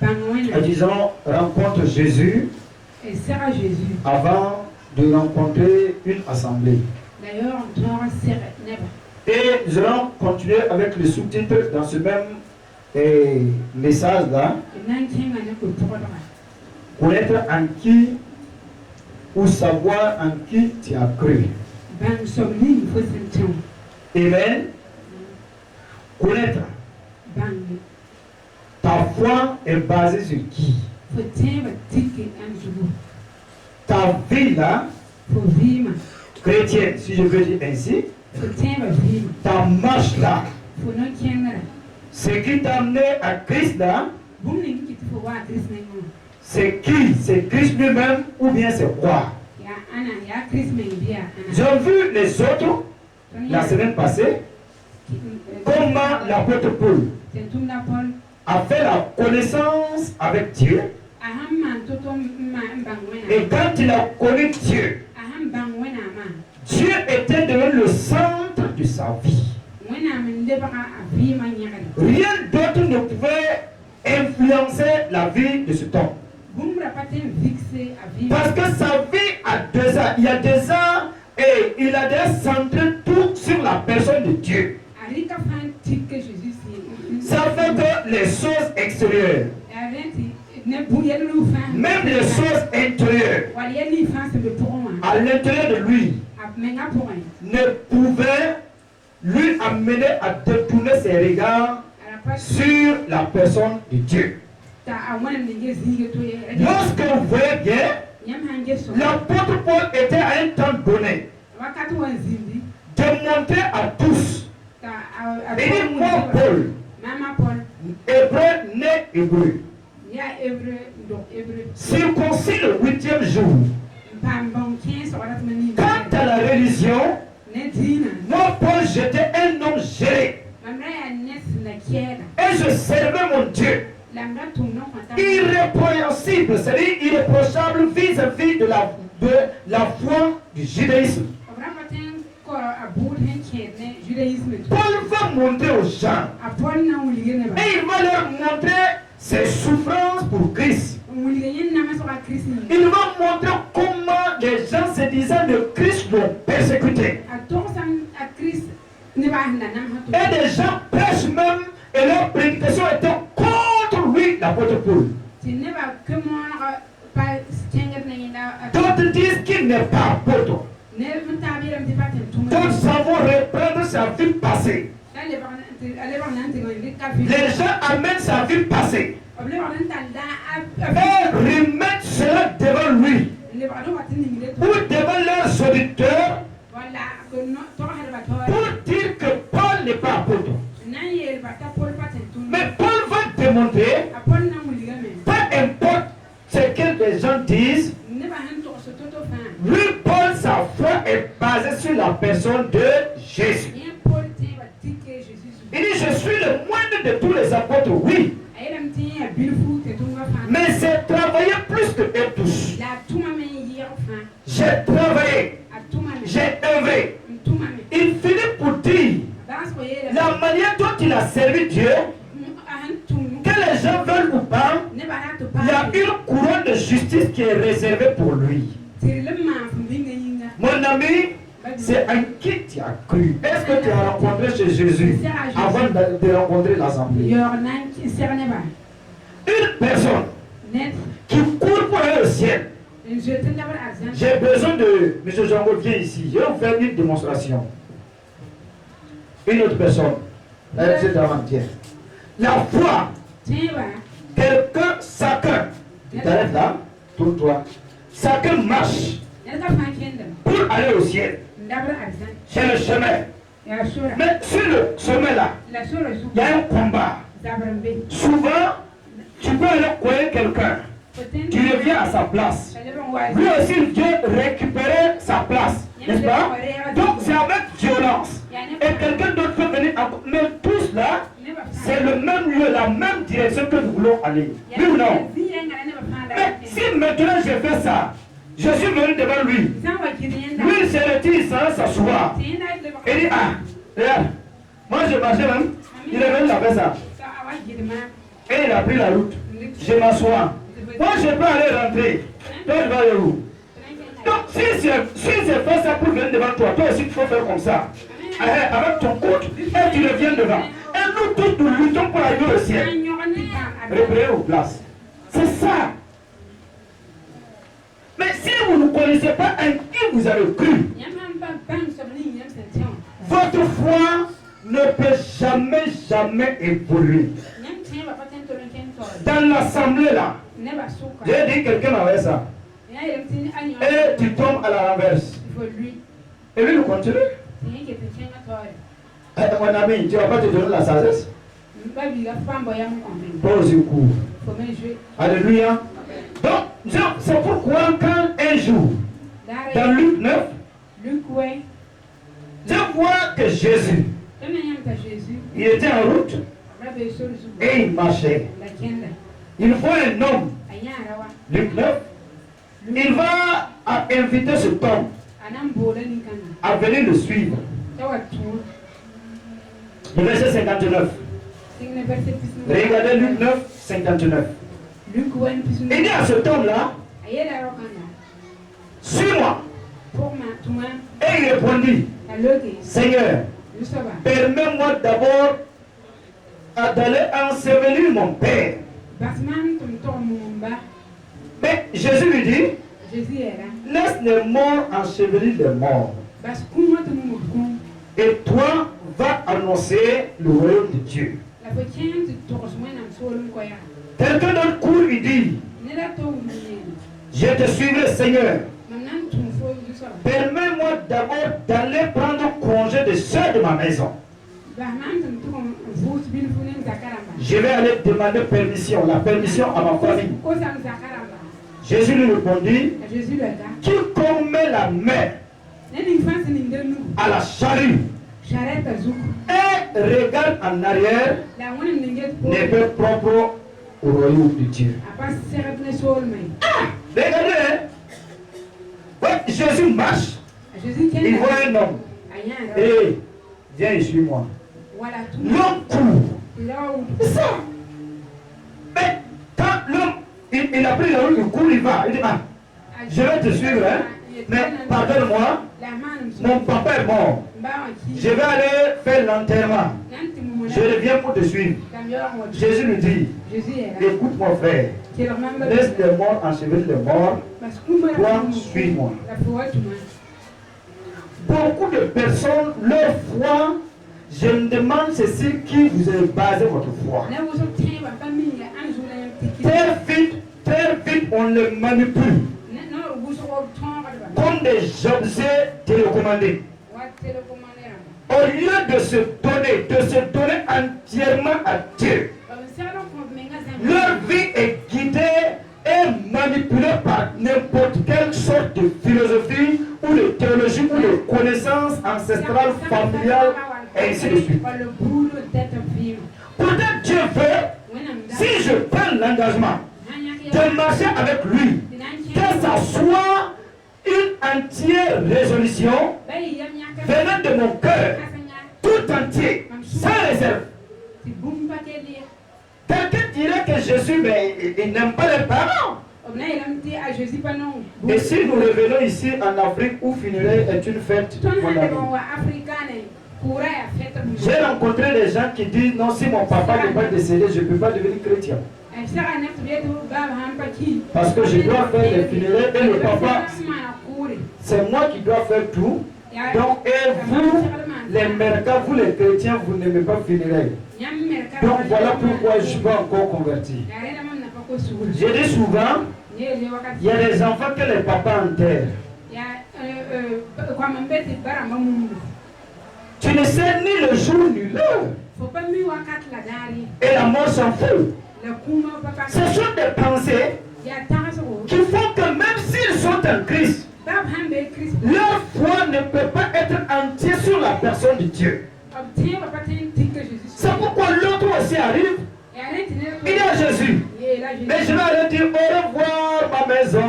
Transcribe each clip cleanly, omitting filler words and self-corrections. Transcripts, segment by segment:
En disant, rencontre Jésus avant de rencontrer une assemblée. Et nous allons continuer avec le sous-titre dans ce même message-là. Connaître en qui ou savoir en qui tu as cru. Amen. Connaître. Ta foi est basée sur qui? Ta vie là, chrétienne, si je veux dire ainsi, ta marche là, ce qui t'a amené à Christ là, c'est qui? C'est Christ lui-même ou bien c'est quoi? J'ai vu les autres la semaine passée, comment l'apôtre Paul a fait la connaissance avec Dieu. Et quand il a connu Dieu, Dieu était devenu le centre de sa vie. Rien d'autre ne pouvait influencer la vie de cet homme. Parce que sa vie a déjà, il y a déjà, et il a déjà centré tout sur la personne de Dieu. Ça fait que les choses extérieures, même les choses intérieures, à l'intérieur de lui, ne pouvaient lui amener à détourner ses regards sur la personne de Dieu. Lorsque vous voyez bien, l'apôtre Paul était à un temps donné de montrer à tous. Et dit, moi Paul, hébreu né hébreu, circoncis le 8e jour. Quant à la religion, moi Paul j'étais un homme géré. Et je servais mon Dieu. Irrépréhensible, c'est-à-dire irréprochable vis-à-vis de la foi du judaïsme. Paul va montrer aux gens et il va leur montrer ses souffrances pour Christ. Il va montrer comment les gens se disant de Christ l'ont persécuté. Et des gens prêchent même et leur prédication était contre lui, l'apôtre Paul. D'autres disent qu'il n'est pas apôtre. D'autres s'en vont reprendre sa vie passée. Les gens amènent sa vie passée et remettent cela devant lui ou devant leurs auditeurs pour dire que Paul n'est pas apôtre. Mais Paul va démontrer, peu importe ce que les gens disent, lui, Paul, sa foi est basée sur la personne de Jésus. Il dit, je suis le moindre de tous les apôtres, oui. Mais j'ai travaillé plus que eux tous. J'ai travaillé, j'ai œuvré. Il finit pour dire la manière dont il a servi Dieu, que les gens veulent ou pas, il y a une couronne de justice qui est réservée pour lui. Mon ami, c'est en qui tu as cru. Est-ce que tu as rencontré chez Jésus avant de rencontrer l'assemblée? Une personne qui court pour aller au ciel. J'ai besoin de... Monsieur Jean-Paul, viens ici. Je vais vous faire une démonstration. Une autre personne. C'est avant-hier. La foi. Quelqu'un, chacun. Tu t'arrêtes là. Tourne-toi. Chacun marche pour aller au ciel. C'est le chemin. Mais sur le chemin là, il y a un combat. Souvent, tu peux aller courir quelqu'un. Tu reviens à sa place. Lui aussi, Dieu récupérer sa place. N'est-ce pas? Donc c'est avec violence. Et quelqu'un d'autre peut venir encore. Mais tous là, c'est le même lieu, la même direction que nous voulons aller. Oui ou non? Mais si maintenant je fais ça, je suis venu devant lui. Lui, il se retire sans s'asseoir. Il dit, ah, regarde, moi je marchais même. Il est venu faire ça. Et il a pris la route. Je m'assois. Moi, je peux aller rentrer. Toi, tu vas aller où? Donc, si j'ai fait ça pour venir devant toi, toi aussi, tu faut faire comme ça. Avec ton coude, et tu reviens devant. Et nous tous, nous luttons pour aller au ciel. Reprenez vos places. C'est ça. Mais si vous ne connaissez pas en qui vous avez cru, votre foi ne peut jamais, jamais évoluer. Dans l'assemblée là, j'ai dit quelqu'un m'avait ça. Et tu tombes à la renverse. Et lui, il continue. Mon ami, tu ne vas pas te donner la sagesse. Pose le coup. Alléluia. Donc, c'est pourquoi quand un jour, dans Luc 9, je vois que Jésus, il était en route et il marchait. Il voit un homme, Luc 9, il va inviter cet homme à venir le suivre. Le verset 59. Regardez Luc 9, 59. Il dit à cet homme-là, suis-moi. Et il répondit, Seigneur, permets-moi d'abord d'aller ensevelir mon père. Mais Jésus lui dit, laisse les morts ensevelir les morts. Et toi, va annoncer le royaume de Dieu. Quelqu'un d'autre court et dit, je te suivrai, Seigneur. Permets-moi d'abord d'aller prendre congé de ceux de ma maison. Je vais aller demander permission, la permission à ma famille. Jésus lui répondit, quiconque met la main à la charrue et regarde en arrière n'est pas propre au royaume de Dieu. Regardez, hein? Jésus marche, il voit un homme. Et viens, suis-moi. L'homme court. C'est ça. Mais quand l'homme, il a pris la route, il court, il va. Il dit, je vais te suivre, hein? Mais pardonne-moi, mon papa est mort. Je vais aller faire l'enterrement. Je reviens pour te suivre. Jésus lui dit, écoute mon frère, laisse les morts ensevelir les morts, toi suis-moi. Beaucoup de personnes, leur foi, je me demande c'est sur qui vous avez basé votre foi. Très vite, on les manipule comme des objets télécommandés. Au lieu de se donner entièrement à Dieu, leur vie est guidée et manipulée par n'importe quelle sorte de philosophie ou de théologie ou de connaissances ancestrales, familiales, et ainsi de suite. Pourtant, Dieu veut, si je prends l'engagement de marcher avec lui, que ça soit une entière résolution venant de mon cœur, tout entier, sans réserve. Quelqu'un dirait que Jésus, mais il n'aime pas les parents. Et si nous revenons ici en Afrique où funérailles est une fête, j'ai rencontré des gens qui disent non, si mon papa n'est pas décédé, je ne peux pas devenir chrétien. Parce que je dois faire les funérailles et le papa, c'est moi qui dois faire tout. Donc, et vous, les mercas, vous les chrétiens, vous n'aimez pas funérailles. Donc voilà pourquoi je ne suis pas encore converti. Je dis souvent, il y a des enfants que les papas enterrent. Tu ne sais ni le jour ni l'heure. Et la mort s'en fout. Ce sont des pensées qui font que même s'ils sont en Christ, leur foi ne peut pas être entière sur la personne de Dieu. C'est pourquoi l'autre aussi arrive. Il y a Jésus. Mais je vais aller dire au revoir ma maison.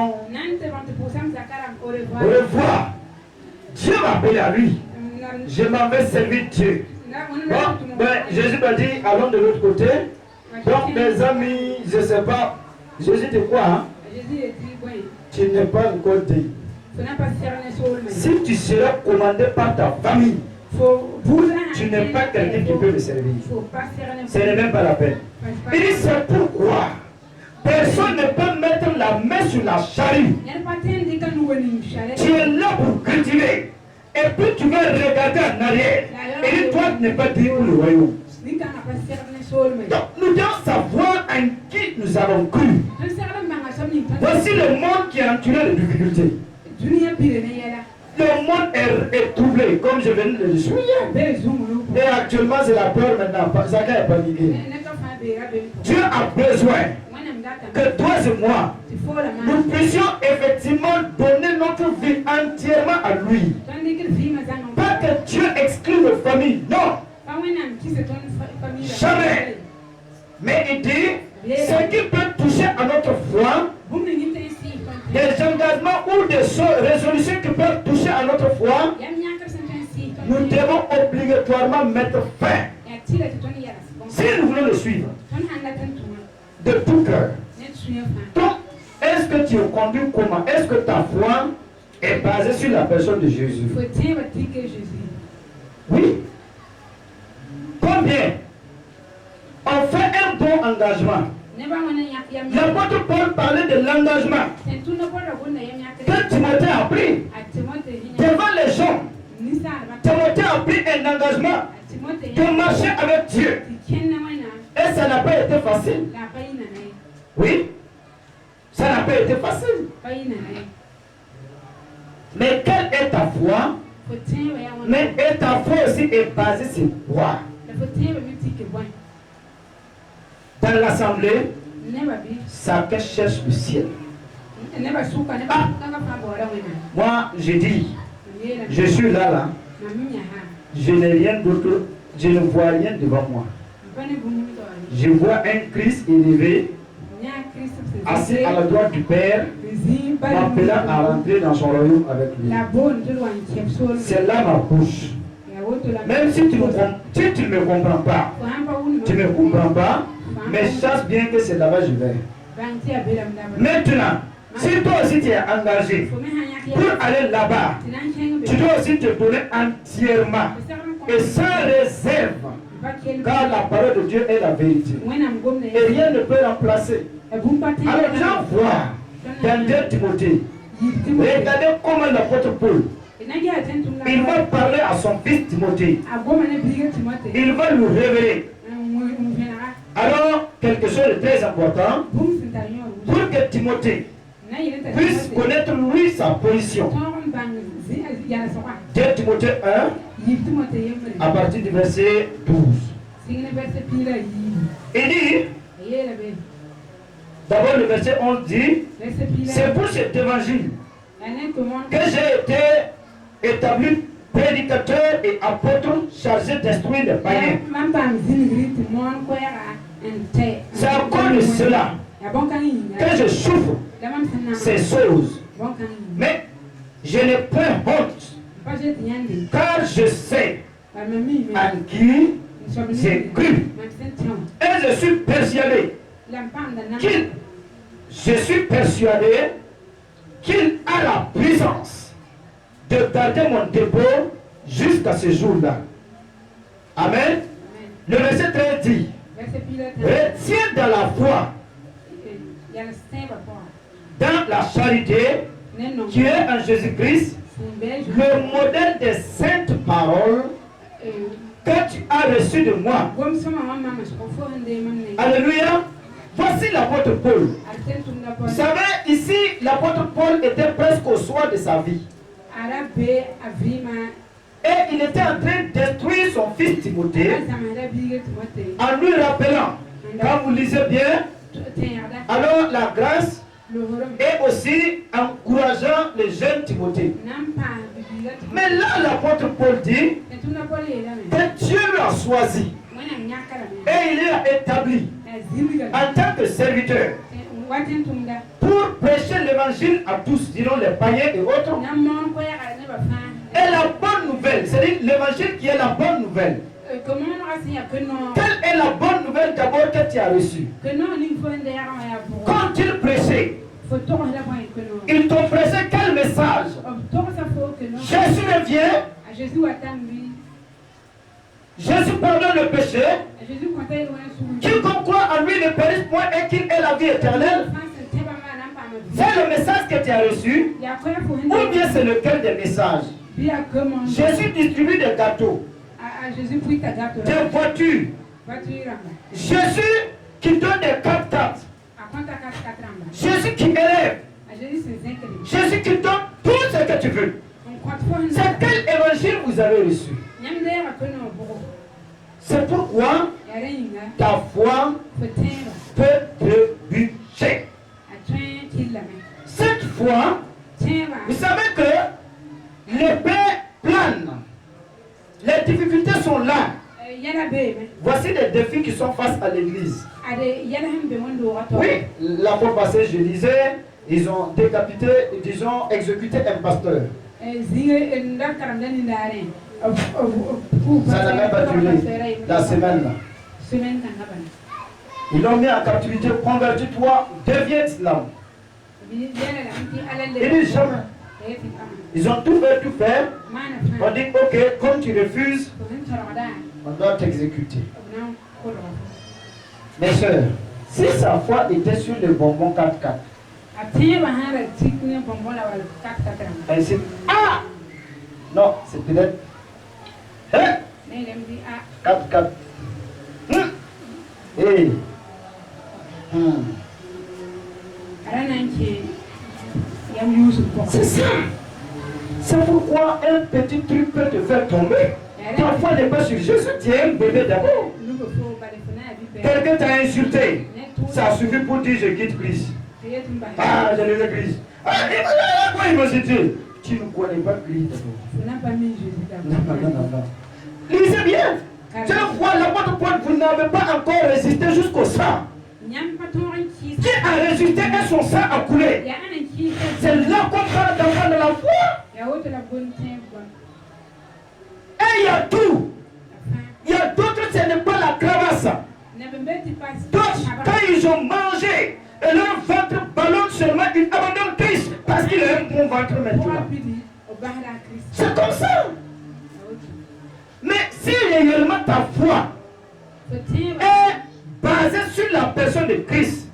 Au revoir. Dieu m'a appelé à lui. Je m'en vais servir Dieu. Bon, ben, Jésus m'a dit allons de l'autre côté. Donc, mes amis, je ne sais pas, Jésus dit quoi, hein? Tu n'es pas encore dit. Si tu seras commandé par ta famille, tu n'es pas quelqu'un qui peut me servir. Ce n'est même pas la peine. Il dit c'est pourquoi personne ne peut mettre la main sur la charrue. Tu es là pour cultiver. Et puis tu vas regarder en arrière. Et dit toi tu n'es pas dit pour le royaume. Donc nous devons savoir en qui nous avons cru. Voici le monde qui est entouré de difficultés. Le monde est troublé, comme je viens de le dire. Et actuellement, c'est la peur maintenant. Chacun est paniqué. Dieu a besoin que toi et moi, nous puissions effectivement donner notre vie entièrement à lui. Pas que Dieu exclue nos familles. Non. Jamais. Mais il dit, ce qui peut toucher à notre foi, des engagements ou des résolutions qui peuvent toucher à notre foi, nous devons obligatoirement mettre fin. Si nous voulons le suivre de tout cœur. Donc, est-ce que tu es conduit comment? Est-ce que ta foi est basée sur la personne de Jésus? Oui. Combien on fait un bon engagement? L'apôtre Paul parlait de l'engagement que Timothée a pris devant les gens. Timothée a pris un engagement de marcher avec Dieu. Et ça n'a pas été facile. Oui, ça n'a pas été facile. Mais quelle est ta foi? Mais et ta foi aussi est basée sur quoi? Dans l'assemblée, chacun cherche le ciel. Ah. Moi, je dis, je suis là. Je n'ai rien d'autre, je ne vois rien devant moi. Je vois un Christ élevé, assis à la droite du Père, m'appelant à rentrer dans son royaume avec lui. C'est là ma bouche. Même si tu ne me comprends pas, mais sache bien que c'est là-bas que je vais. Maintenant, si toi aussi tu es engagé pour aller là-bas, tu dois aussi te donner entièrement et sans réserve, car la parole de Dieu est la vérité. Et rien ne peut remplacer. Alors viens voir dans 2 Timothée. Regardez comment l'apôtre Paul, il va parler à son fils Timothée. Il va lui révéler. Alors, quelque chose de très important, pour que Timothée puisse connaître lui sa position. 2 Timothée 1, à partir du verset 12. Il dit, d'abord le verset 11 dit, c'est pour cet évangile que j'ai été établi prédicateur et apôtre chargé d'instruire les païens. C'est à cause de cela que je souffre ces choses. Mais je n'ai point honte, car je sais en qui j'ai cru. Et je suis persuadé qu'il a la puissance de garder mon dépôt jusqu'à ce jour-là. Amen. Le verset 13 dit, retiens dans la foi, dans la charité qui est en Jésus-Christ, le modèle des saintes paroles que tu as reçues de moi. Alléluia. Voici l'apôtre Paul. Vous savez, ici, l'apôtre Paul était presque au soir de sa vie. Et il était en train de détruire son fils Timothée en lui rappelant, quand vous lisez bien, alors la grâce et aussi encourageant les jeunes Timothée. Mais là, l'apôtre Paul dit que Dieu l'a choisi et il l'a établi en tant que serviteur pour prêcher l'évangile à tous, disons les païens et autres. Et la bonne nouvelle, c'est-à-dire l'évangile qui est la bonne nouvelle, Quelle est la bonne nouvelle d'abord que tu as reçue? Quand il prêchait, ils t'ont prêché quel message? Jésus revient. Jésus pardonne le péché. Quiconque croit en lui ne périsse point et qu'il ait la vie éternelle. C'est le message que tu as reçu? Ou bien c'est lequel des messages? Jésus distribue des gâteaux, des voitures. Jésus qui donne des 4x4. Jésus qui élève. Jésus qui donne tout ce que tu veux. C'est quel évangile vous avez reçu? C'est pourquoi ta foi peut débuter. Cette foi, vous savez que l'épée plane. Les difficultés sont là. Voici des défis qui sont face à l'église. Oui, la fois passée, je disais, ils ont décapité, ils ont exécuté un pasteur. Ça n'a même pas duré la semaine là. Ils l'ont mis en captivité, convertis-toi, deviens islam. Ils disent jamais. Ils ont tout fait. On dit, ok, comme tu refuses, on doit t'exécuter. Mes soeurs, si sa foi était sur le bonbon 4x4, ainsi, ah! Non, c'est peut-être 4x4. Hey. C'est ça. C'est pourquoi un petit truc peut te faire tomber. Ta foi n'est pas sur Jésus, tu es un bébé d'abord. Quelqu'un t'a insulté. Ça suffit pour dire je quitte Christ. Ah, je ne veux Christ. Ah, pourquoi il m'a cité? Tu ne connais pas Christ d'abord. Non. Lisez bien. Je vois l'apôtre Paul, vous n'avez pas encore résisté jusqu'au sang. Qui a résisté et son sang a coulé. C'est là qu'on parle d'enfant de la foi. Et il y a tout. Il y a d'autres, ce n'est pas la cravasse. D'autres, quand ils ont mangé et leur ventre ballonne seulement, ils abandonnent Christ parce qu'il a un bon ventre maintenant. C'est comme ça. Mais si réellement ta foi est basée sur la personne de Christ,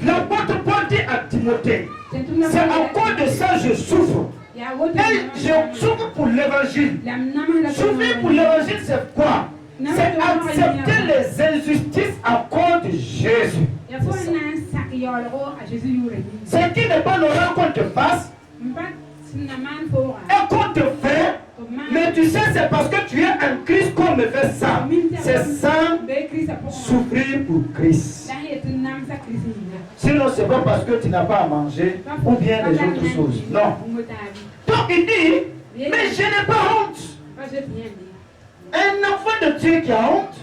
l'apôtre Paul dit à Timothée, c'est à cause de ça que je souffre. Et je souffre pour l'évangile. Souffrir pour l'évangile, c'est quoi? C'est accepter les injustices à cause de Jésus. Ce qui n'est pas normal qu'on te fasse et qu'on te fait. Mais tu sais, c'est parce que tu es un Christ qu'on me fait ça. C'est ça, souffrir pour Christ. Sinon, c'est pas parce que tu n'as pas à manger ou bien les autres choses. Non. Donc il dit, mais je n'ai pas honte. Un enfant de Dieu qui a honte,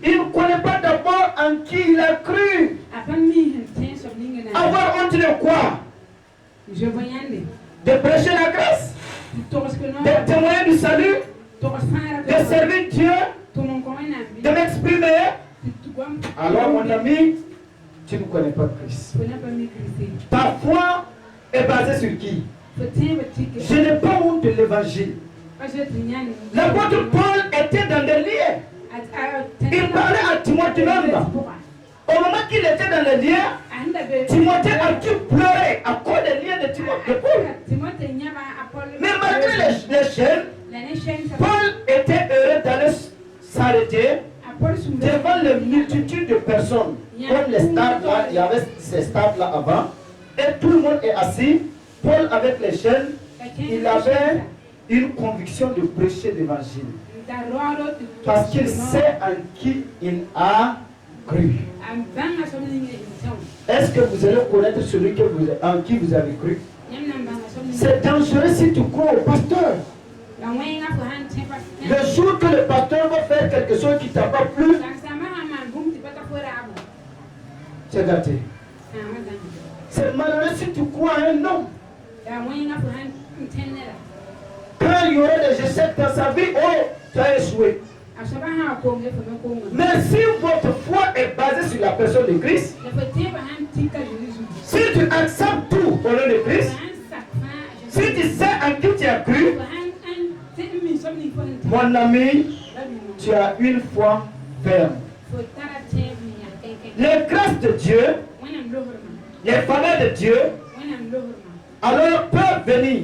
il ne connaît pas d'abord en qui il a cru. Avoir honte de quoi? De prêcher la grâce, de témoigner du salut, de servir Dieu, de m'exprimer. Alors mon ami, tu ne connais pas Christ. Ta foi est basée sur qui? Je n'ai pas honte de l'évangile. L'apôtre Paul était dans des liens. Il parlait à Timothée même. Au moment qu'il était dans les liens, Timothée a dû pleurer à cause des liens de Timothée. Mais malgré les chaînes, Paul était heureux d'aller s'arrêter devant les multitudes de personnes. Comme les stades là, il y avait ces stades là avant. Et tout le monde est assis. Paul avec les chaînes, il avait une conviction de prêcher l'évangile. Parce qu'il sait en qui il a cru. Est-ce que vous allez connaître celui en qui vous avez cru? C'est dangereux si tu crois au pasteur. Le jour que le pasteur va faire quelque chose qui ne t'a pas plu, c'est gâté. C'est malheureux si tu crois à un homme. Quand il y aura des échecs dans sa vie, oh, tu as échoué. Mais si votre foi est basée sur la personne de Christ, si tu acceptes tout au nom de Christ, si tu sais en qui tu as cru, mon ami, tu as une foi ferme. Les grâces de Dieu, les faveurs de Dieu, alors peuvent venir.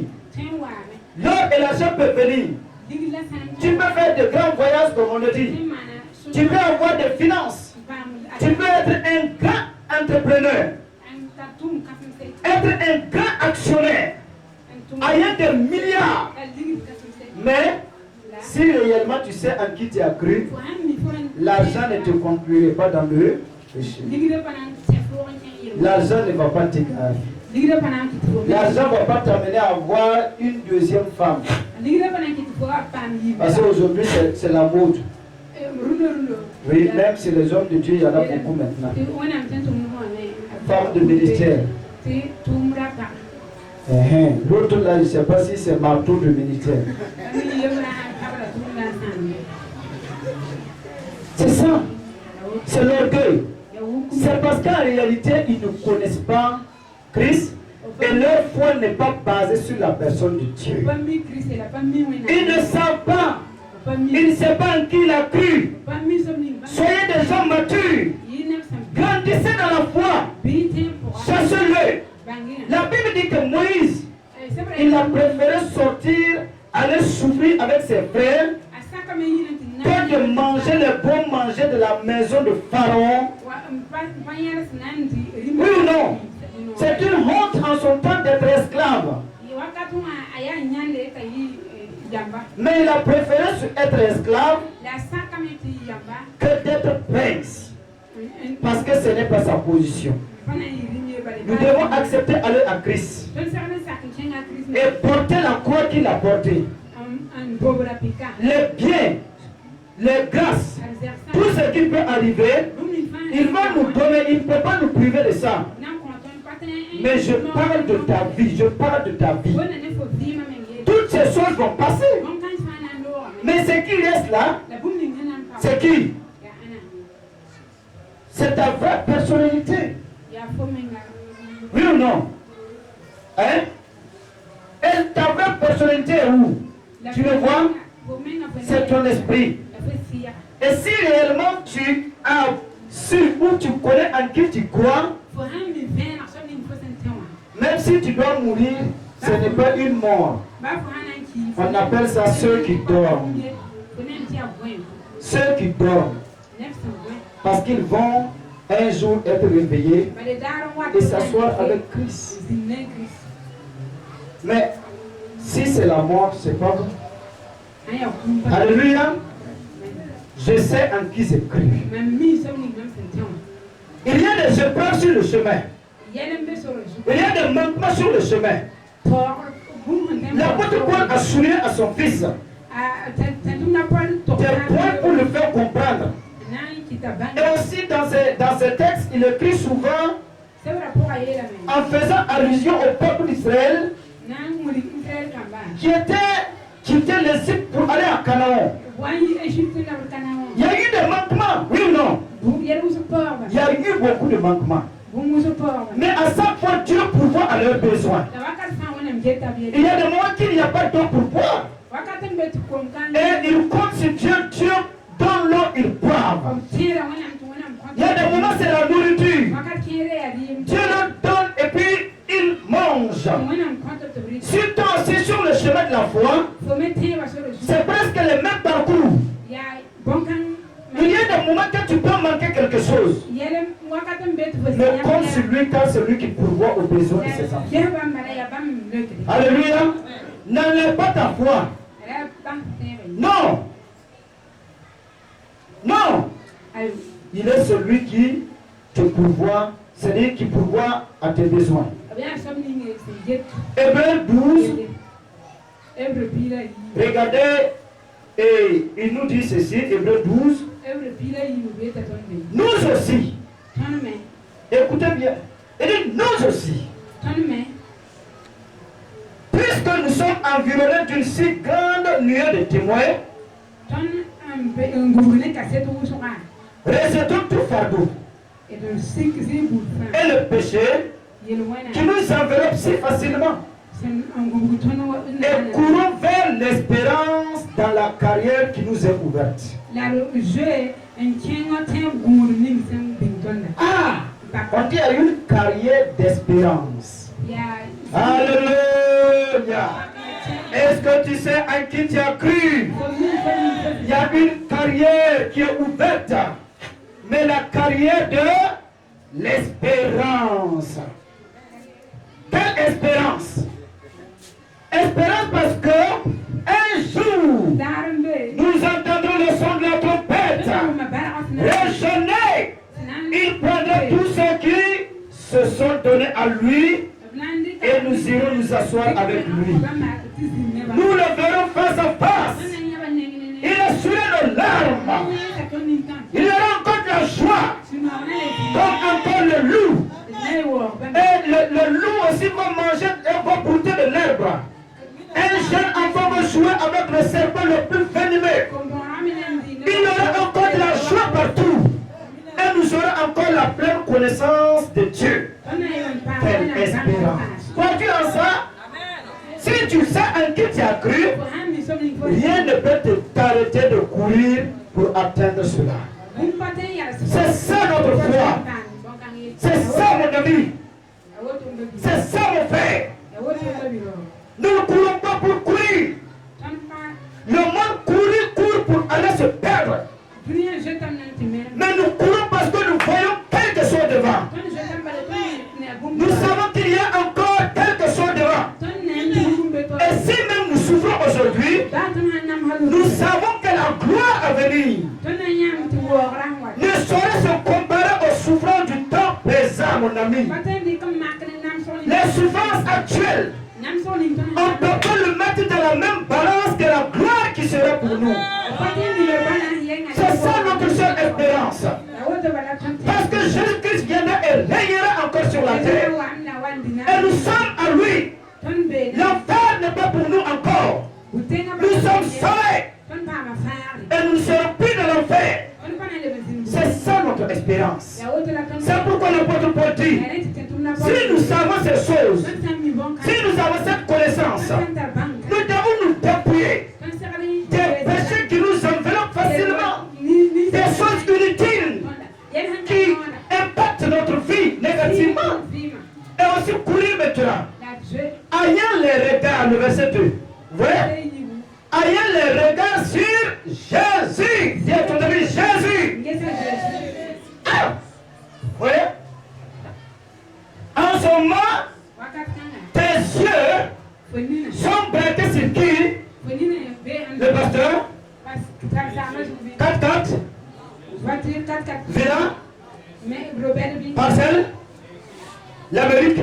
L'or et l'argent peuvent venir. Tu peux faire de grands voyages comme on le dit. Tu peux avoir des finances. Tu peux être un grand entrepreneur. Être un grand actionnaire. Ayant des milliards. Mais si réellement tu sais en qui tu as cru, l'argent ne te conclurait pas dans le péché. L'argent ne va pas t'égarer. L'argent ne va pas t'amener à avoir une deuxième femme. Parce qu'aujourd'hui, c'est la mode. Oui, même si les hommes de Dieu, il y en a beaucoup maintenant. Femme de militaire. L'autre là, je ne sais pas si c'est marteau de militaire. C'est ça. C'est l'orgueil. C'est parce qu'en réalité, ils ne connaissent pas Christ et leur foi n'est pas basée sur la personne de Dieu. Ils ne savent pas. Ils ne savent pas en qui il a cru. Soyez des gens matures. Grandissez dans la foi. Cherchez-le. La Bible dit que Moïse, il a préféré sortir, aller souffrir avec ses frères, que de manger le bon manger de la maison de Pharaon. Oui ou non? C'est une honte en son temps d'être esclave. Mais il a préféré être esclave que d'être prince. Parce que ce n'est pas sa position. Nous devons accepter aller à Christ et porter la croix qu'il a portée. Les biens, les grâces, tout ce qui peut arriver, il va nous donner, il ne peut pas nous priver de ça. Mais je parle de ta vie, je parle de ta vie. Toutes ces choses vont passer. Mais ce qui reste là, c'est qui? C'est ta vraie personnalité. Oui ou non? Hein? Et ta vraie personnalité est où? Tu le vois? C'est ton esprit. Et si réellement tu as su ou tu connais en qui tu crois, même si tu dois mourir, ce n'est pas une mort. On appelle ça ceux qui dorment. Ceux qui dorment. Parce qu'ils vont un jour être réveillés et s'asseoir avec Christ. Mais si c'est la mort, c'est pas bon. Alléluia. Je sais en qui j'ai cru. Il y a des épreuves sur le chemin. Il y a des manquements sur le chemin. L'apôtre Paul a souligné à son fils des points pour le faire comprendre. Et aussi dans ces textes, il écrit souvent en faisant allusion au peuple d'Israël qui était l'Égypte pour aller à Canaan. Il y a eu des manquements, oui ou non? Il y a eu beaucoup de manquements. Mais à chaque fois, Dieu pourvoit à leurs besoins. Il y a des moments qu'il n'y a pas d'eau pour boire. Et ils comptent sur Dieu, Dieu donne l'eau, ils boivent. Il y a des moments, c'est la nourriture. Dieu leur donne et puis ils mangent. Si toi aussi sur le chemin de la foi, c'est presque le même parcours. Il y a des moments que tu peux manquer quelque chose. Mais comme celui, car celui qui pourvoit aux besoins de ses enfants. Alléluia. N'enlève pas ta foi. Non. Non. Il est celui qui te pourvoit, c'est-à-dire qui pourvoit à tes besoins. Hébreux 12. Regardez, et il nous dit ceci, Hébreux 12. Nous aussi. Écoutez bien. Il dit nous aussi. Puisque nous sommes environnés d'une si grande nuée de témoins, Rejetons tout fardeau et le péché qui nous enveloppe si facilement. Et courons vers l'espérance dans la carrière qui nous est ouverte. Ah, on dit à une carrière d'espérance. Alléluia. Est-ce que tu sais à qui tu as cru? Il y a une carrière qui est ouverte, mais la carrière de l'espérance. Quelle espérance? Espérance parce que un jour, nous entendrons le son de la trompette. Rejeuner, il prendra tous ceux qui se sont donnés à lui et nous irons nous asseoir avec lui. Nous le verrons face à face. Il essuiera nos larmes. Il y aura encore de la joie, comme encore le loup. Et le loup aussi va manger et va goûter de l'herbe. Un jeune enfant va jouer avec le serpent le plus venimeux. Il y aura encore de la joie partout. Et nous aurons encore la pleine connaissance de Dieu. Quelle espérance. Crois-tu en ça? Si tu sais en qui tu as cru, rien ne peut t'arrêter de courir pour atteindre cela. C'est ça notre foi. C'est ça mon ami. C'est ça mon frère. Nous ne courons pas pour courir. Le monde court pour aller se perdre. Mais nous courons parce que nous voyons quelque chose devant. Nous savons qu'il y a encore quelque chose devant. Et si même nous souffrons aujourd'hui, nous savons que la gloire à venir ne saurait se comparer aux souffrances du temps présent, mon ami. Les souffrances actuelles, on ne peut pas le mettre dans la même balance que la gloire qui sera pour nous. C'est ça notre seule espérance. Parce que Jésus-Christ viendra et régnera encore sur la terre. Et nous sommes à lui. L'enfer n'est pas pour nous encore. Nous sommes sauvés. Et nous ne serons plus dans l'enfer. C'est ça notre espérance. C'est pourquoi l'apôtre Paul dit, si nous savons ces choses, si nous avons cette connaissance, nous devons nous dépouiller des péchés qui nous enveloppent facilement, des choses inutiles qui impactent notre vie négativement, et aussi courir maintenant. Ayant les regards, le verset 2, vous voyez? Ayant les regards sur Jésus. Dis à ton ami Jésus. Ah, vous voyez? En ce moment, tes yeux sont braqués sur qui? Le pasteur? 4-4. Villa? Parcelle? L'Amérique?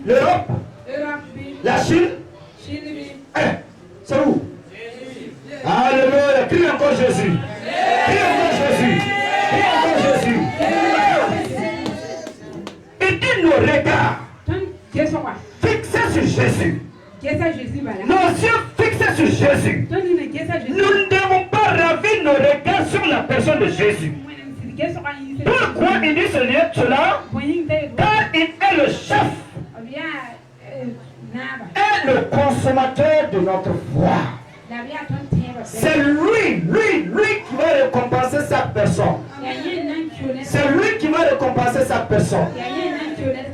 L'Europe? La Chine? C'est où? Alléluia. Crie encore Jésus. Crie encore Jésus. Crie encore Jésus. Et dit nos regards fixés sur Jésus. Nos yeux fixés sur Jésus. Nous ne devons pas ravir nos regards sur la personne de Jésus. Pourquoi il dit cela? Car il est le chef et le consommateur de notre foi. C'est lui qui va récompenser sa personne. C'est lui qui va récompenser sa personne.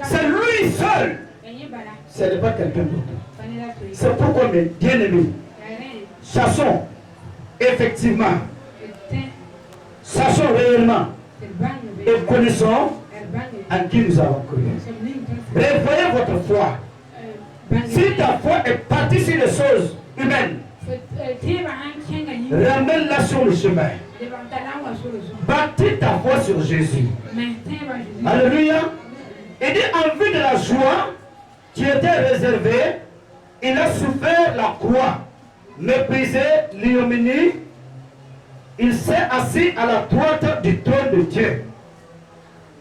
C'est lui seul. Ce n'est pas quelqu'un d'autre. C'est pourquoi, mes bien-aimés, chassons effectivement, sachons réellement et connaissons en qui nous avons cru. Réveillez votre foi. Si ta foi est partie sur les choses humaines, ramène-la sur le chemin. Bâtis ta foi sur Jésus. Alléluia. Il dit en vue de la joie qui était réservée, il a souffert la croix, méprisé l'ignominie. Il s'est assis à la droite du trône de Dieu.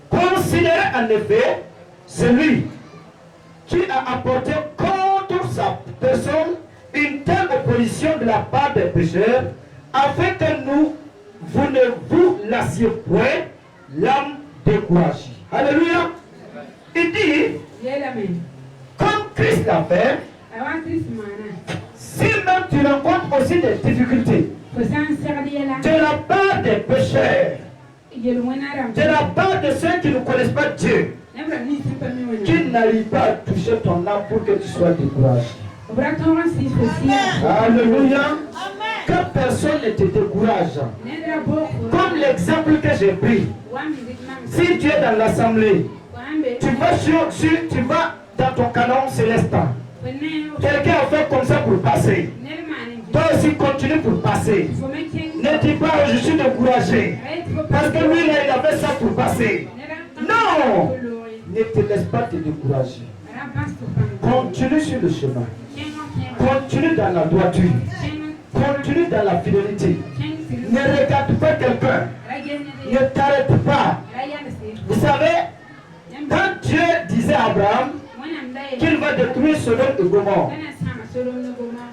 Considérez en effet celui qui a apporté contre sa personne une telle opposition de la part des pécheurs, afin que vous ne vous lassiez point l'âme découragée. Alléluia. Il dit, comme Christ l'a fait, si même tu rencontres aussi des difficultés de la part des pécheurs, de la part de ceux qui ne connaissent pas Dieu, qui n'arrivent pas à toucher ton âme pour que tu sois découragé. Alléluia. Que personne ne te décourage. Comme l'exemple que j'ai pris. Si tu es dans l'assemblée, tu vas dans ton canon céleste. Quelqu'un a fait comme ça pour passer. Toi aussi continue pour passer. Ne dis pas je suis découragé. Parce que lui là, il a fait ça pour passer. Non. Ne te laisse pas te décourager. Continue sur le chemin. Continue dans la droiture. Continue dans la fidélité. Ne regarde pas quelqu'un. Ne t'arrête pas. Vous savez, quand Dieu disait à Abraham qu'il va détruire Sodome et Gomorrhe,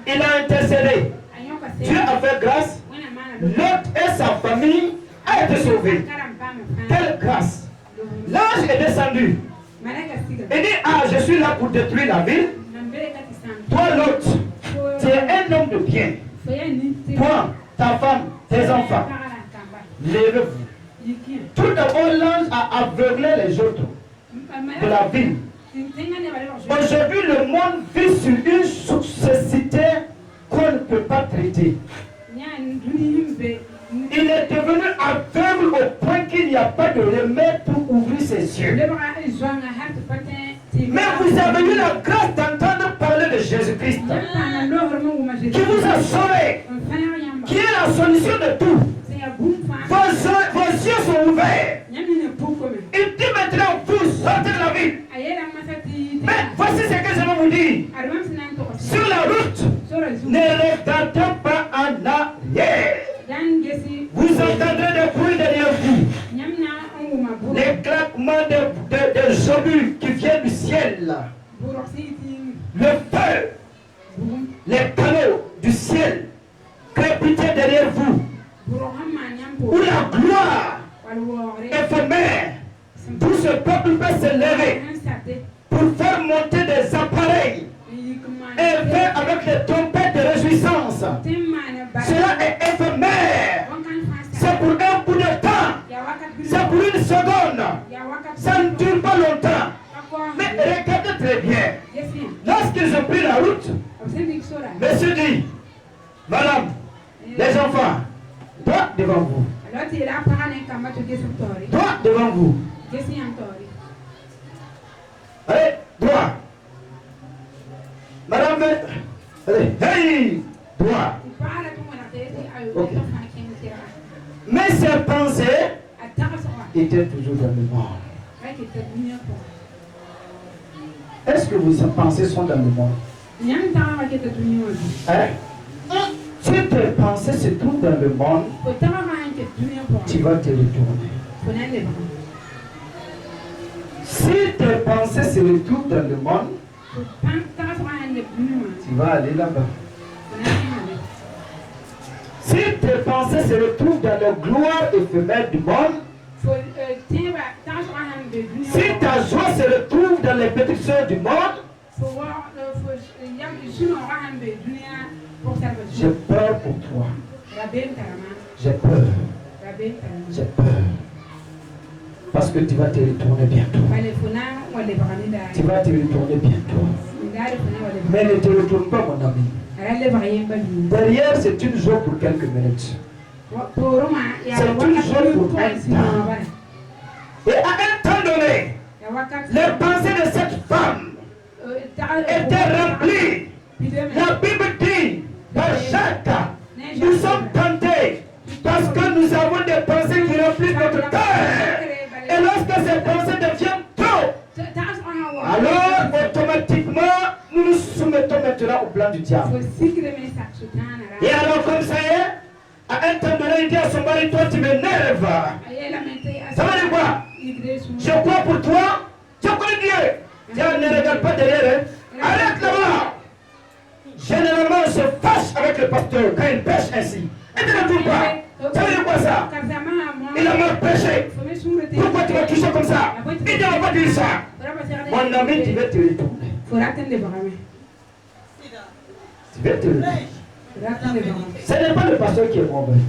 il a intercédé. Dieu a fait grâce. Lot et sa famille ont été sauvés. Quelle grâce! L'ange est descendu. Il dit, ah, je suis là pour détruire la ville. Toi, Lot, tu es un homme de bien. Toi, ta femme, tes enfants, lèvez-vous. Tout d'abord, l'ange a aveuglé les autres de la ville. Aujourd'hui, le monde vit sur une société qu'on ne peut pas traiter. Il est devenu aveugle au point qu'il n'y a pas de remède pour ouvrir ses yeux. Mais vous avez eu la grâce d'entendre parler de Jésus-Christ, qui vous a sauvé, qui est la solution de tout. Vos yeux sont ouverts. Il dit maintenant, vous sortez de la vie. Mais voici ce que je vais vous dire. Sur la route, ne regardez pas en arrière. Vous entendrez des bruits derrière vous. Les claquements des obus qui viennent du ciel. Le feu. Les canaux du ciel crépiter derrière vous. Où la gloire éphémère. Tout ce peuple peut se lever pour faire monter des appareils et faire avec les trompettes de réjouissance. Cela est éphémère. C'est pour un bout de temps. C'est pour une seconde. Ça ne dure pas longtemps. Mais regardez très bien. Lorsqu'ils ont pris la route, monsieur dit, madame, les enfants, toi devant vous. Toi devant vous. Allez, droit. Madame, allez, hey, droit. Okay. Mais ses pensées étaient toujours dans le monde. Est-ce que vos pensées sont dans le monde? Hein? Si tes pensées se trouvent dans le monde, tu vas te retourner. Si tes pensées se retrouvent dans le monde, tu vas aller là-bas. Si tes pensées se retrouvent dans la gloire éphémère du monde, si ta joie se retrouve dans les petites choses du monde, j'ai peur pour toi. J'ai peur. J'ai peur. Parce que tu vas te retourner bientôt. Tu vas te retourner bientôt. Mais ne te retourne pas, mon ami. Derrière, c'est une joie pour quelques minutes. C'est une joie pour un temps. Et à un temps donné, les pensées de cette femme étaient remplies. La Bible dit, par Jacques, nous sommes tentés parce que nous avons des pensées qui remplissent notre cœur. Et lorsque ces pensées deviennent trop, alors automatiquement, nous nous soumettons maintenant au plan du diable. Et alors comme ça y est, à un temps donné, il dit à son mari, toi tu m'énerves. Ça va dire quoi? Je crois pour toi, je connais Dieu. Dieu ne regarde pas derrière. Arrête là-bas. Généralement, on se fâche avec le pasteur quand il pêche ainsi. Et tu ne touches pas. Ça veut dire quoi ça? Il a mal péché. Pourquoi tu vas toucher comme ça? Il ne va pas dire ça. Mon ami, tu vas te retourner. Tu vas te retourner. Ce n'est pas le pasteur qui est mauvais.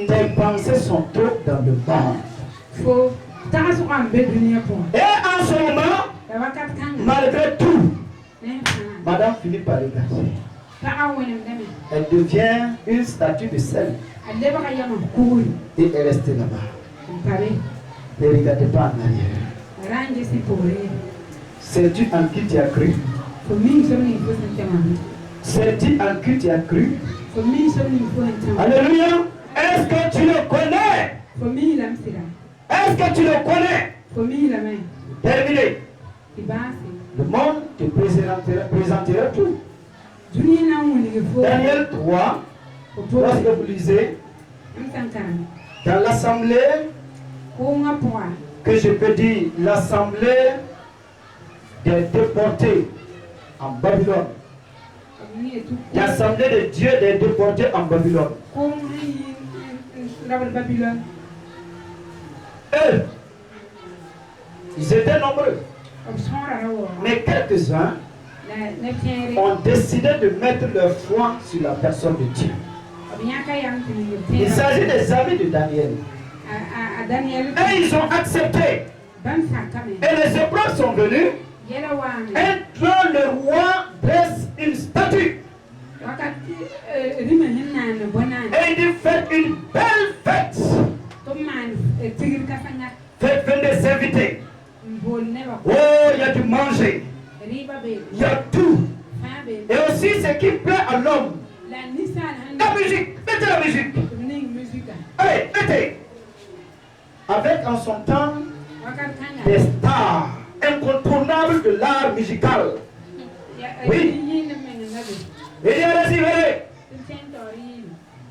Tes pensées sont trop dans le bas. Et en ce moment, malgré tout, Madame finit par regarder. Elle devient une statue de sel. Et elle est restée là-bas. Ne regardez pas en arrière. Sais-tu en qui tu as cru? Sais-tu en qui tu as cru? Alléluia. Est-ce que tu le connais? Est-ce que tu le connais? Terminé. Le monde te présentera tout. Daniel 3, lorsque vous lisez, dans l'assemblée, que je peux dire l'assemblée des déportés en Babylone. L'assemblée de Dieu des déportés en Babylone. Eux, ils étaient nombreux. Mais quelques-uns ont décidé de mettre leur foi sur la personne de Dieu. Il s'agit des amis de Daniel. Et ils ont accepté. Et les épreuves sont venues. Et le roi dresse une statue. Et il dit faites une belle fête. Faites des invités. Oh, il y a du manger. Il y a tout. Et aussi ce qui plaît à l'homme. La musique. Mettez la musique. Allez, mettez. Avec en son temps des stars incontournables de l'art musical. Oui. Et il y a récivé.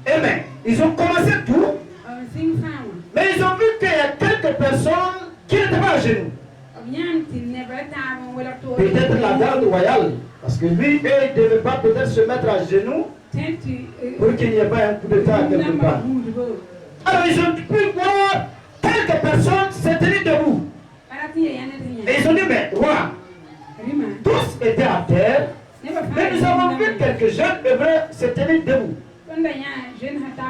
Amen. Ils ont commencé tout. Mais ils ont vu qu'il y a quelques personnes qui n'étaient pas à genoux. Peut-être la garde royale. Parce que lui, il ne devait pas peut-être se mettre à genoux pour qu'il n'y ait pas un coup d'état quelque part. Alors ils ont pu voir quelques personnes se tenir debout. Et ils ont dit, mais roi, tous étaient à terre, mais nous avons vu quelques jeunes hébreux se tenir debout.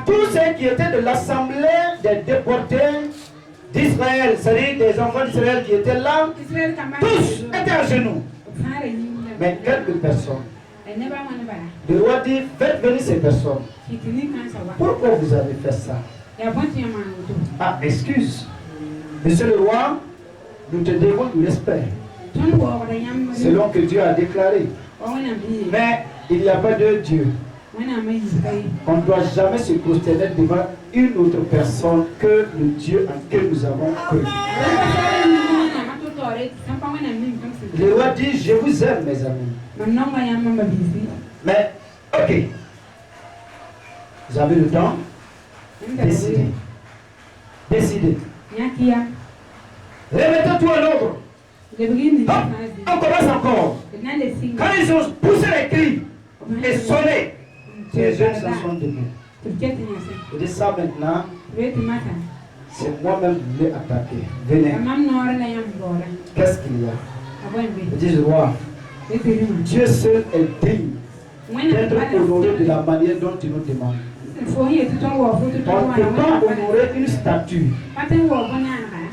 Tous ceux qui étaient de l'assemblée des déportés d'Israël, c'est-à-dire des enfants d'Israël qui étaient là, tous étaient à genoux. Mais quelques personnes. Le roi dit, faites venir ces personnes. Pourquoi vous avez fait ça? Ah, excuse. Monsieur le roi, nous te devons du respect. Selon que Dieu a déclaré. Mais il n'y a pas de Dieu. On ne doit jamais se prosterner devant une autre personne que le Dieu en qui nous avons cru. Le roi dit, je vous aime mes amis. Mais, ok. Vous avez le temps? Décidez. Décidez. Remettez-toi à l'ordre. On commence encore. Quand ils ont poussé les cris et sonné, ces jeunes se sont debout. Je dis ça maintenant. C'est moi-même qui l'ai attaqué. Venez. Qu'est-ce qu'il y a? Je dis, roi, Dieu seul est digne d'être honoré de la manière dont tu nous demandes. On ne peut pas honorer une statue.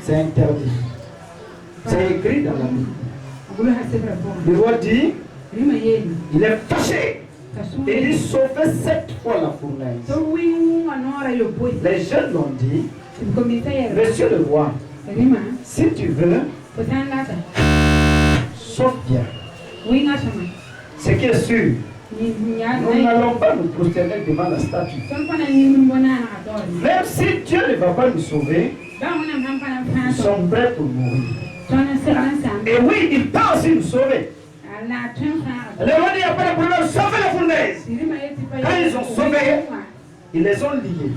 C'est interdit. C'est écrit dans la Bible. Le roi dit, il est fâché. Et il sauvait 7 fois la fournaise. Les jeunes l'ont dit, monsieur le roi, si tu veux, saute bien. Ce qui est sûr, nous n'allons pas nous prosterner devant la statue. Même si Dieu ne va pas nous sauver, nous sommes prêts pour mourir. Et oui, il peut aussi nous sauver. Le roi dit, il n'y a pas de problème, sauvez la fournaise. Quand ils ont sauvé, ils les ont liés.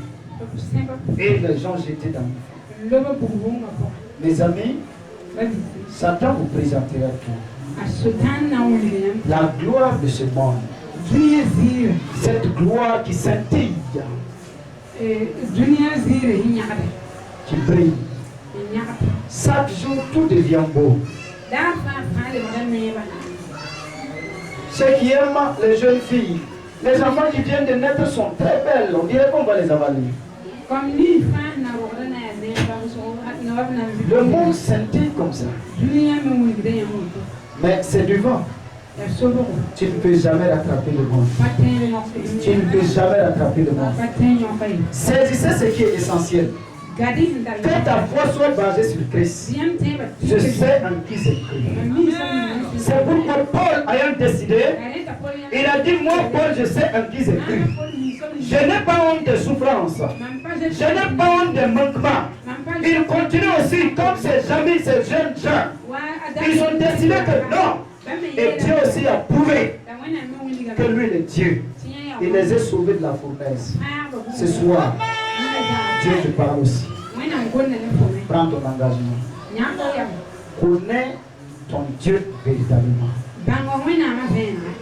Et les gens jetés dans le feu. Mes amis, Satan vous présentera tout. La gloire de ce monde Cette gloire qui scintille, qui brille. Chaque jour, tout devient beau. Ceux qui aiment les jeunes filles, les enfants qui viennent de naître sont très belles. On dirait qu'on va les avaler. Le monde scintille comme ça. Mais c'est du vent. Tu ne peux jamais rattraper le monde. Tu ne peux jamais rattraper le monde. Saisissez ce qui est essentiel. Que ta foi soit basée sur Christ. Je sais en qui c'est cru. C'est pourquoi Paul ayant décidé, il a dit, moi Paul, je sais en qui c'est cru. Je n'ai pas honte de souffrance. Je n'ai pas honte de manquement. Il continue aussi, comme ces amis, ces jeunes gens. Ils ont décidé que non. Et Dieu aussi a prouvé que lui est Dieu. Il les a sauvés de la fournaise. Ce soir, Dieu te parle aussi. Prends ton engagement. Connais ton Dieu véritablement.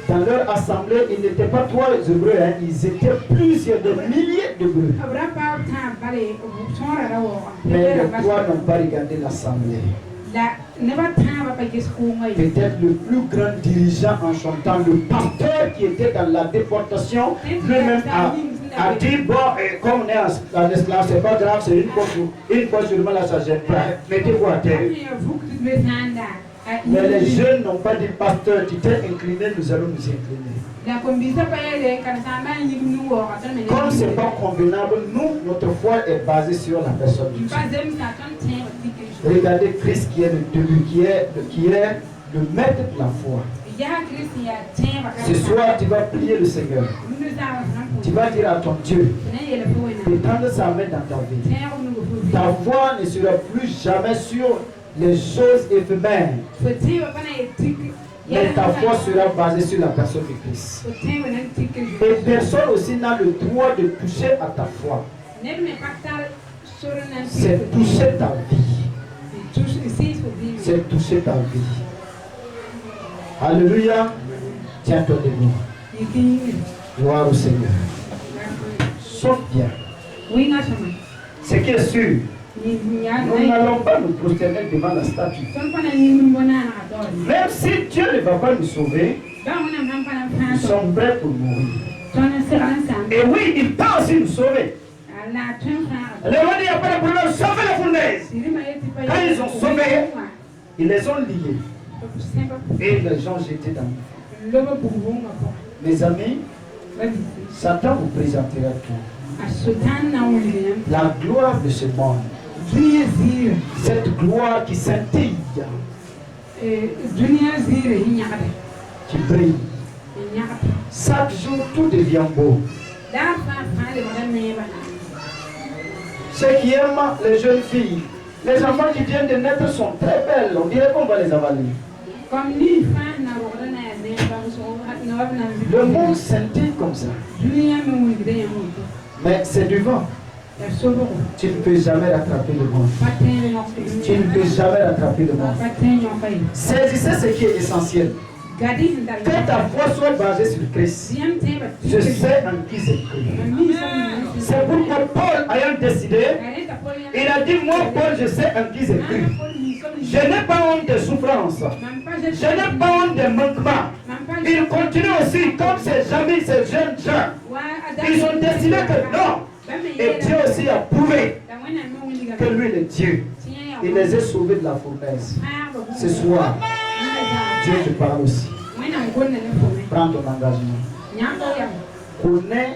Dans leur assemblée, ils n'étaient pas trois Hébreux, hein, ils étaient plusieurs, des milliers d'Hébreux. Mais les trois n'ont pas regardé l'assemblée. Peut-être le plus grand dirigeant en son temps, le pasteur qui était dans la déportation, lui-même a dit, bon, comme on est en esclave, c'est pas grave, c'est une fois seulement là, ça gêne pas. Mettez-vous à terre. Mais les jeunes n'ont pas dit, pasteur, tu t'es incliné, nous allons nous incliner. Comme ce n'est pas convenable, nous, notre foi est basée sur la personne de Dieu. Regardez Christ qui est le début, qui est le maître de la foi. Ce soir, tu vas prier le Seigneur. Tu vas dire à ton Dieu de tendre sa main dans ta vie. Ta foi ne sera plus jamais sur les choses éphémères. Mais ta foi sera basée sur la personne de Christ. Et personne aussi n'a le droit de toucher à ta foi. C'est toucher ta vie. C'est toucher ta vie. Alléluia. Tiens-toi debout. Gloire au Seigneur. Saute bien. Ce qui est sûr, nous n'allons pas nous prosterner devant la statue. Même si Dieu ne va pas nous sauver, nous sommes prêts pour mourir. Et oui, il peut aussi nous sauver. Les rois disent après le problème, sauver la fournaise. Quand ils ont sauvé, ils les ont liés. Et les gens jetés dans le feu. Mes amis, Satan vous présentera tout. La gloire de ce monde. Cette gloire qui scintille. Qui brille. Chaque jour, tout devient beau. Ceux qui aiment les jeunes filles, les enfants qui viennent de naître sont très belles. On dirait qu'on va les avaler. Le monde scintille comme ça. Mais c'est du vent. Tu ne peux jamais rattraper le monde. Tu ne peux jamais rattraper le monde. Saisissez ce qui est essentiel. Que ta foi soit basée sur Christ. Je sais en qui c'est cru. C'est pourquoi Paul ayant décidé, il a dit, moi Paul, je sais en qui c'est cru. Je n'ai pas honte de souffrance. Je n'ai pas honte de manquement. Il continue aussi, comme ces amis, ces jeunes gens. Ils ont décidé que non. Et Dieu aussi a prouvé que lui est Dieu. Il les a sauvés de la fournaise. Ce soir, Dieu te parle aussi. Prends ton engagement. Connais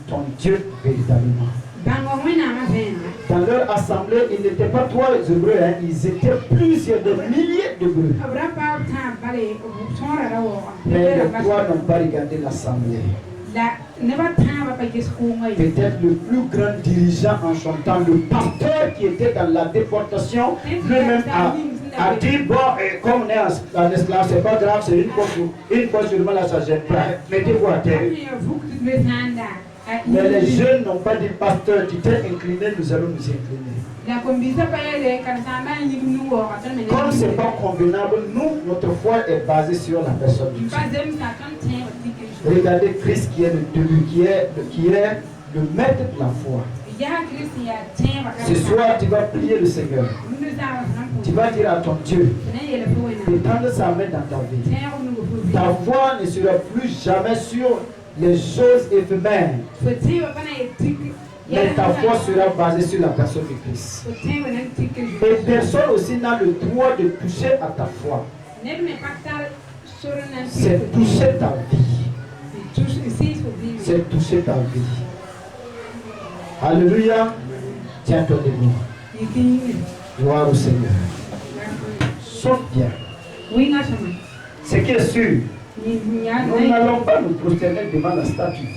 ton Dieu véritablement. Dans leur assemblée, ils n'étaient pas trois Hébreux, hein, ils étaient plusieurs, des milliers d'Hébreux. Mais les trois n'ont pas regardé l'assemblée. Peut-être le plus grand dirigeant en son temps, le pasteur qui était dans la déportation, lui-même a dit, bon, comme on est en esclave, c'est pas grave, c'est une fois seulement là, ça gêne pas. Mettez-vous à terre. Mais les jeunes n'ont pas dit, pasteur, tu t'es incliné, nous allons nous incliner. Comme ce n'est pas convenable, nous, notre foi est basée sur la personne de Dieu. Regardez Christ qui est le début, qui est le maître de la foi. Ce soir, tu vas prier le Seigneur. Tu vas dire à ton Dieu d'étendre sa main dans ta vie. Ta foi ne sera plus jamais sur les choses éphémères. Mais ta foi sera basée sur la personne de Christ. Et personne aussi n'a le droit de toucher à ta foi. C'est toucher ta vie. C'est toucher ta vie. Alléluia. Tiens-toi debout. Gloire au Seigneur. Saute bien. Ce qui est sûr, nous n'allons pas nous prosterner devant la statue.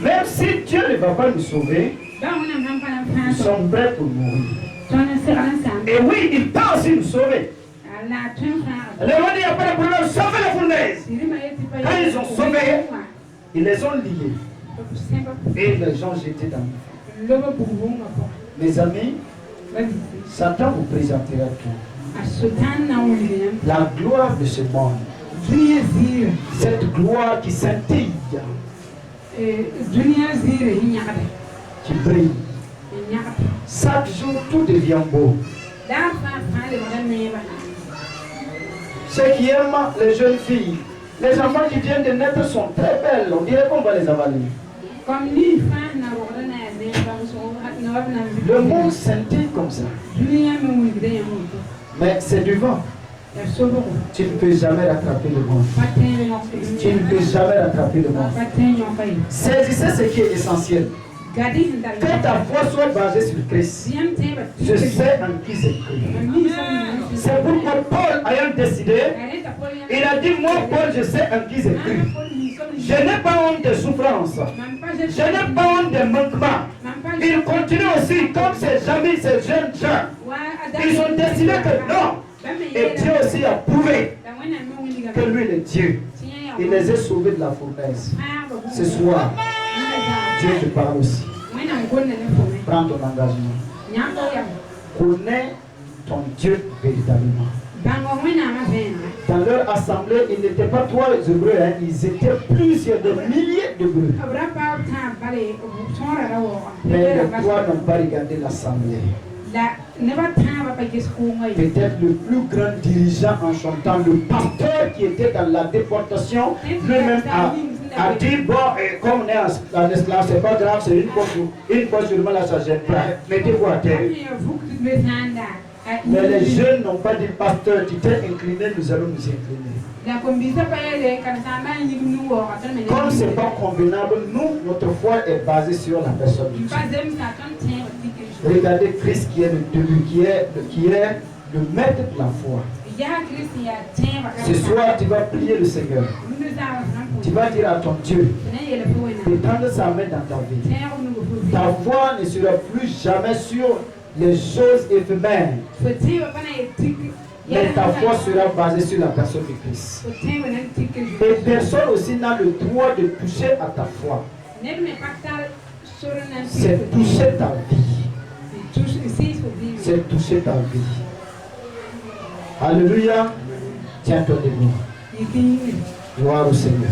Même si Dieu ne va pas nous sauver, nous sommes prêts pour mourir. Et oui, il peut aussi nous sauver. Les rois n'y a pas de problème, sauver la fournaise. Quand ils ont sauvé, ils les ont liés. Et les gens jetés dans le feu. Mes amis, Satan vous présentera tout. La gloire de ce monde. Cette gloire qui scintille. Qui brille. Chaque jour, tout devient beau. Ceux qui aiment les jeunes filles, les enfants qui viennent de naître sont très belles. On dirait qu'on va les avaler. Le monde scintille comme ça. Mais c'est du vent. Tu ne peux jamais rattraper le monde. Tu ne peux jamais rattraper le monde. Saisissez ce qui est essentiel. Que ta foi soit basée sur Christ. Je sais en qui j'ai cru. C'est pourquoi Paul ayant décidé, il a dit, moi Paul, je sais en qui j'ai cru. Je n'ai pas honte de souffrance. Je n'ai pas honte de manquement. Il continue aussi, comme ces amis, ces jeunes gens. Ils ont décidé que non. Et Dieu aussi a prouvé que lui est Dieu. Il les a sauvés de la fournaise. Ce soir, Dieu te parle aussi. Prends ton engagement. Connais ton Dieu véritablement. Dans leur assemblée, ils n'étaient pas trois Hébreux, hein, ils étaient plusieurs, des milliers d'Hébreux. Mais les trois n'ont pas regardé l'assemblée. Peut-être le plus grand dirigeant en son temps, le pasteur qui était dans la déportation, lui-même a dit, bon, comme on est en esclave, c'est pas grave, c'est une fois seulement là, ça gêne pas. Mettez-vous à terre. Mais les jeunes n'ont pas dit, pasteur, tu t'es incliné, nous allons nous incliner. Comme ce n'est pas convenable, nous, notre foi est basée sur la personne de Dieu. Regardez Christ qui est le début, qui est le maître de la foi. Ce soir, tu vas prier le Seigneur. Tu vas dire à ton Dieu d'étendre sa main dans ta vie. Ta foi ne sera plus jamais sur les choses éphémères. Mais ta foi sera basée sur la personne de Christ. Et personne aussi n'a le droit de toucher à ta foi. C'est toucher ta vie. C'est toucher ta vie. Alléluia. Tiens-toi debout. Gloire au Seigneur.